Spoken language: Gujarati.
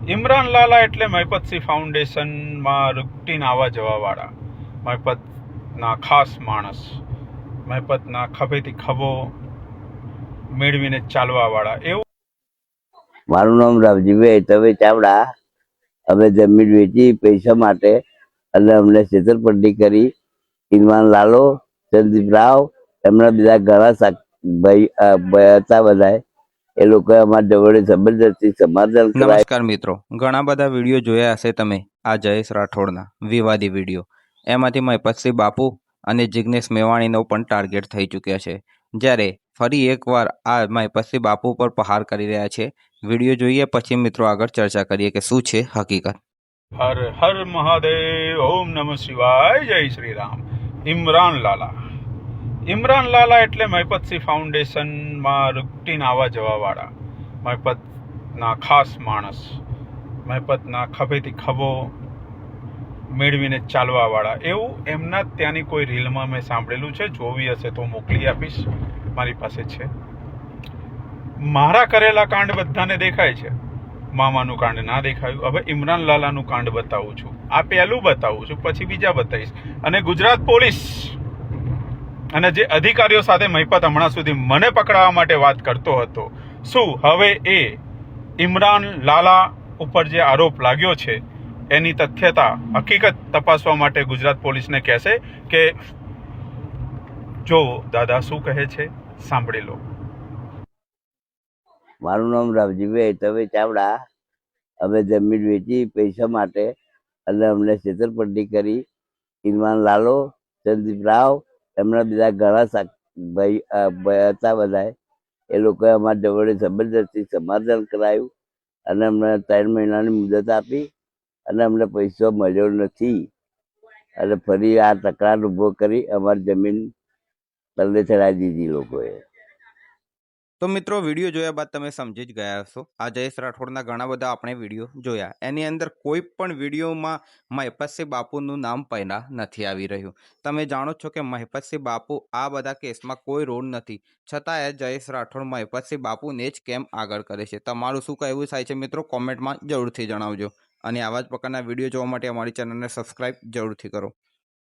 ઇમરાન લાલા એટલે મહિપતસિંહ ફાઉન્ડેશનમાં રૂટીન આવવા જવાવાળા, મહિપતના ખાસ માણસ, મહિપતના ખભેથી ખભો મેળવીને ચાલવાવાળા. એવું મારું નામ રાવજીભાઈ હેતભાઈ ચાવડા. અમે જમીન વેચી પૈસા માટે અને અમને છેતરપિંડી કરી. ઇરમાન લાલો, સંદીપ રાવ, એમના બીજા ઘણા ભાઈ હતા. બધા એ લોકોએ અમારા જોડે જબરદસ્તી સમાધાન કરાય. નમસ્કાર મિત્રો, ઘણા બધા વિડીયો જોયા હશે તમે આ જયેશ રાઠોડના વિવાદી વિડીયો. એમાંથી મહિપતસિંહ બાપુ અને જિગ્નેશ મેવાણીનો પણ ટાર્ગેટ થઈ ચૂક્યા છે, જ્યારે ફરી એકવાર આ મહિપતસિંહ બાપુ પર પ્રહાર કરી રહ્યા છે. વિડીયો જોઈએ પછી મિત્રો આગળ ચર્ચા કરીએ કે શું છે હકીકત. હર હર મહાદેવ, ઓમ નમઃ શિવાય, જય શ્રી રામ. ઇમરાન લાલા એટલે મહિપતસિંહ ફાઉન્ડેશનમાં રૂટીન આવવા જવાવાળા, મહિપતના ખાસ માણસ, મહિપતના ખભેથી ખભો મેળવીને ચાલવાવાળા. એવું એમના ત્યાંની કોઈ રીલમાં મેં સાંભળેલું છે. જોવી હશે તો મોકલી આપીશ, મારી પાસે છે. મારા કરેલા કાંડ બધાને દેખાય છે, મામાનું કાંડ ના દેખાયું. હવે ઇમરાન લાલાનું કાંડ બતાવું છું. આ પહેલું બતાવું છું, પછી બીજા બતાવીશ. અને ગુજરાત પોલીસ અને જે અધિકારીઓ સાથે મહિપત હમણાં સુધી મને પકડાવવા માટે વાત કરતો હતો, શું હવે એ ઇમરાન લાલા ઉપર જે આરોપ લાગ્યો છે એની તથ્યતા હકીકત તપાસવા માટે ગુજરાત પોલીસને કહેશે કે જો દાદા શું કહે છે, સાંભળી લો. મારું નામ રાવજીભાઈ હેતભાઈ ચાવડા. અમે જમીન વેચી પૈસા માટે અને અમને છેતરપિંડી કરી. ઇરમાન લાલો, સંદીપ રાવ, એમના બીજા ઘણા ભાઈ હતા. બધા એ લોકોએ અમારા જોડે જબરદસ્તી સમાધાન કરાયું અને અમને 3 મહિનાની મુદત આપી અને અમને પૈસો મળ્યો નથી. અને ફરી આ તકરાર ઊભો કરી અમારી જમીન તલ્લે ચડાવી દીધી લોકોએ. તો મિત્રો, વિડીયો જોયા બાદ તમે સમજી જ ગયા હશો. આ જયેશ રાઠોડના ઘણા બધા આપણે વિડીયો જોયા. એની અંદર કોઈ પણ વિડીયોમાં મહિપતસિંહ બાપુનું નામ પહેલા નથી આવી રહ્યું. તમે જાણો છો કે મહિપતસિંહ બાપુ આ બધા કેસમાં કોઈ રોલ નથી, છતાં એ જયેશ રાઠોડ મહિપતસિંહ બાપુને જ કેમ આગળ કરે છે? તમારું શું કહેવું થાય છે મિત્રો? કોમેન્ટમાં જરૂરથી જણાવજો. અને આવા જ પ્રકારના વિડીયો જોવા માટે અમારી ચેનલને સબસ્ક્રાઈબ જરૂરથી કરો.